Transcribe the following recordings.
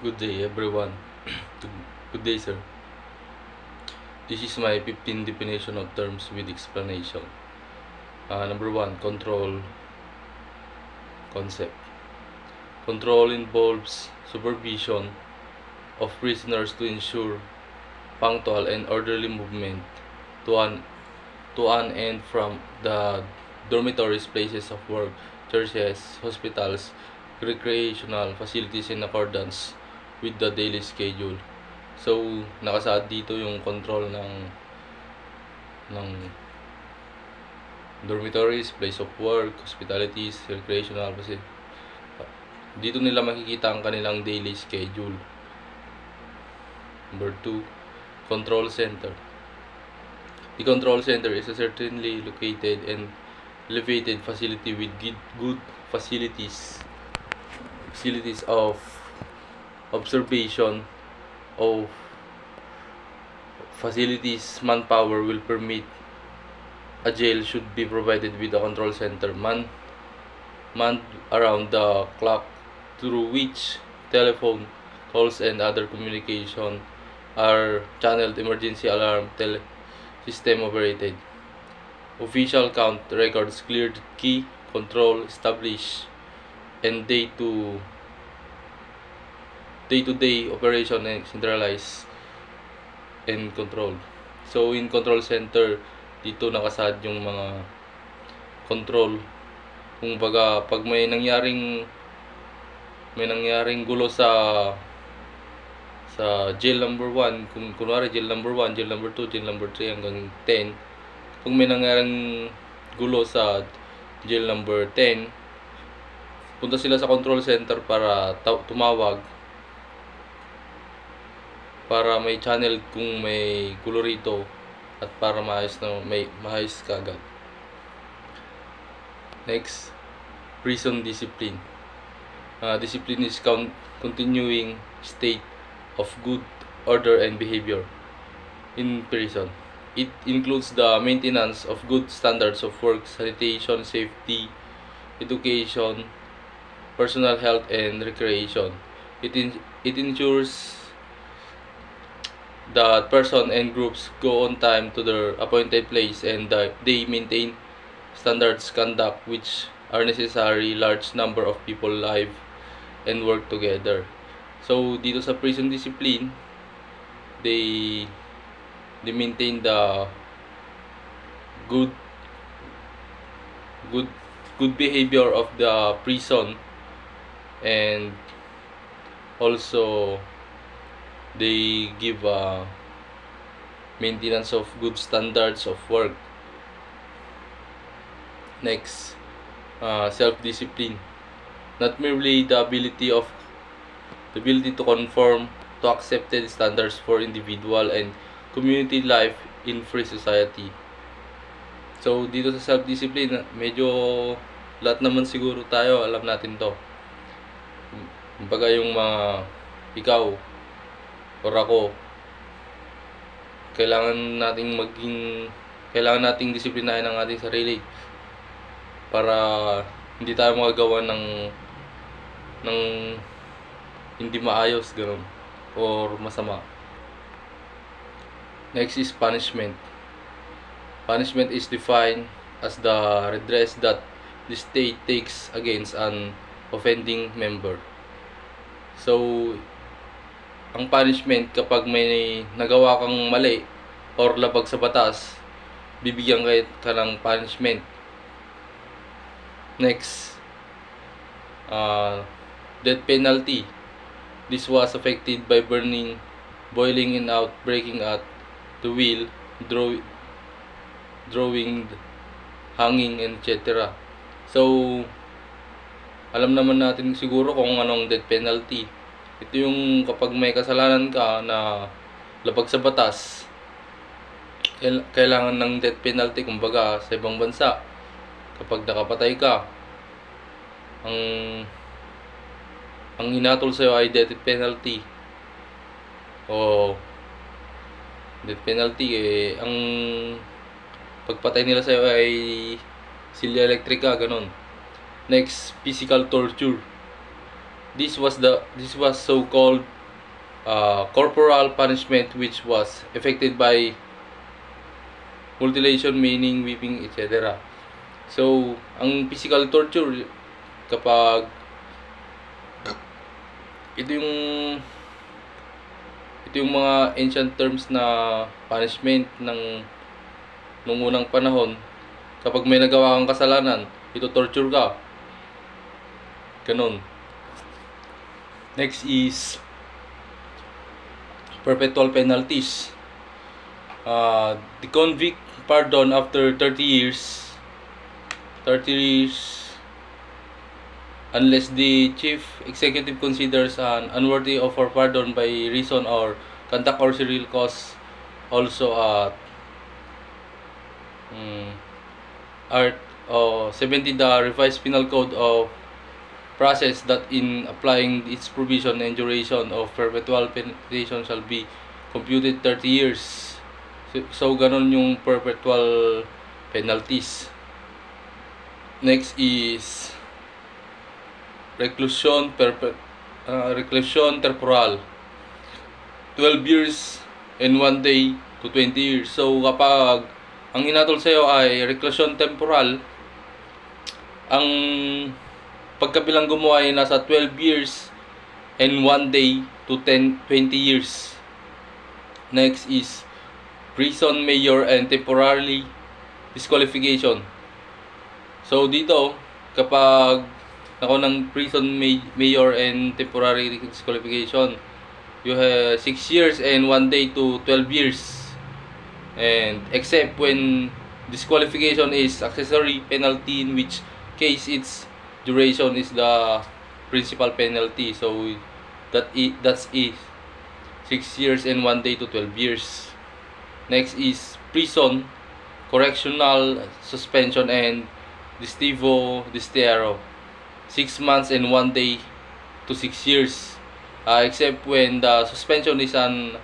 Good day, everyone. Good day, sir. This is my 15 definition of terms with explanation. Number one, control concept. Control involves supervision of prisoners to ensure punctual and orderly movement to an and from the dormitories, places of work, churches, hospitals, recreational facilities in accordance with the daily schedule. So, nakasaad dito yung control ng dormitories, place of work, hospitalities, recreational kasi dito nila makikita ang kanilang daily schedule. Number 2, control center. The control center is a certainly located and elevated facility with good facilities of observation of facilities. Manpower will permit a jail should be provided with a control center manned around the clock, through which telephone calls and other communication are channeled, emergency alarm system operated, official count records cleared, key control established, and day-to-day operation and centralized and control. So in control center, dito nakasaad yung mga control. Kung baga, pag may nangyaring gulo sa jail number 1, kung kunwari jail number 1, jail number 2, jail number 3 hanggang 10, kung may nangyaring gulo sa jail number 10, punta sila sa control center para tumawag para may channel kung may gulo rito at para maayos kagad. Next, prison discipline. Discipline is continuing state of good order and behavior in prison. It includes the maintenance of good standards of work, sanitation, safety, education, personal health, and recreation. It ensures that person and groups go on time to their appointed place and that they maintain standards conduct which are necessary. Large number of people live and work together. So dito sa prison discipline, they maintain the good behavior of the prison, and also they give maintenance of good standards of work. Next, self-discipline. Not merely the ability to conform to accepted standards for individual and community life in free society. So dito sa self-discipline, medyo lahat naman siguro tayo alam natin to. Kumbaga yung mga ikaw or ako, kailangan nating disiplinahin ang ating sarili para hindi tayo magagawa ng hindi maayos, ganun, or masama. Next is punishment. Punishment is defined as the redress that the state takes against an offending member. So ang punishment, kapag may nagawa kang mali or labag sa batas, bibigyan ka ng punishment. Next, death penalty. This was affected by burning, boiling in out, breaking at the wheel, drawing, hanging, etc. So alam naman natin siguro kung anong death penalty. Ito yung kapag may kasalanan ka na labag sa batas, kailangan ng death penalty. Kumbaga sa ibang bansa, kapag nakapatay ka, ang hinatol sa'yo ay death penalty. O death penalty, ang pagpatay nila sa'yo ay silya elektrika, ganun. Next, physical torture. This was so-called corporal punishment, which was effected by mutilation, meaning whipping, etc. So, ang physical torture, kapag ito yung mga ancient terms na punishment nung unang panahon, kapag may nagawa kang kasalanan, ito torture ka. Ganun. Next is perpetual penalties. The convict pardon after 30 years, unless the chief executive considers an unworthy of for pardon by reason or conduct or serial cause. Also at Art 70, the revised penal code of process, that in applying its provision and duration of perpetual penetration shall be computed 30 years. So ganon yung perpetual penalties. Next is reclusion temporal, 12 years and 1 day to 20 years. So kapag ang hinatol sa'yo ay reclusion temporal, ang pagkabilang gumawa ay nasa 12 years and 1 day to 20 years. Next is prison mayor and temporarily disqualification. So dito, kapag ako ng prison mayor and temporary disqualification, you have 6 years and 1 day to 12 years. And except when disqualification is accessory penalty, in which case its duration is the principal penalty. So that's 6 years and 1 day to 12 years. Next is prison, correctional suspension and distivo distero, 6 months and 1 day to 6 years. Except when the suspension is an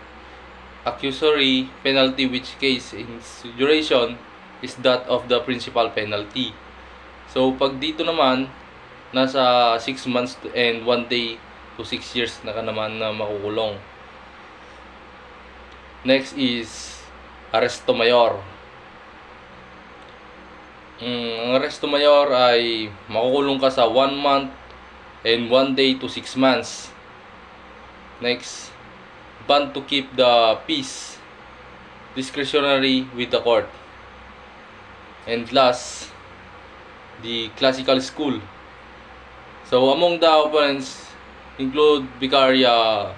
accessory penalty, which case its duration is that of the principal penalty. So pag dito naman, nasa 6 months and 1 day to 6 years na ka naman na makukulong. Next is Arresto Mayor. Ang Arresto Mayor ay makukulong ka sa 1 month and 1 day to 6 months. Next, ban to keep the peace, discretionary with the court. And last, the classical school. So among the opponents include Vicaria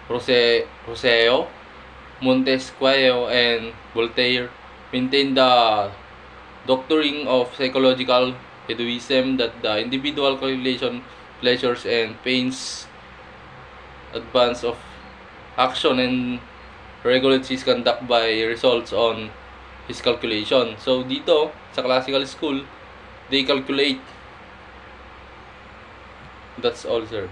Roseo, Montesquieu, and Voltaire. Maintain the doctrine of psychological hedonism, that the individual calculation, pleasures, and pains advance of action and regulates his conduct by results on his calculation. So dito sa classical school, they calculate. That's all, sir.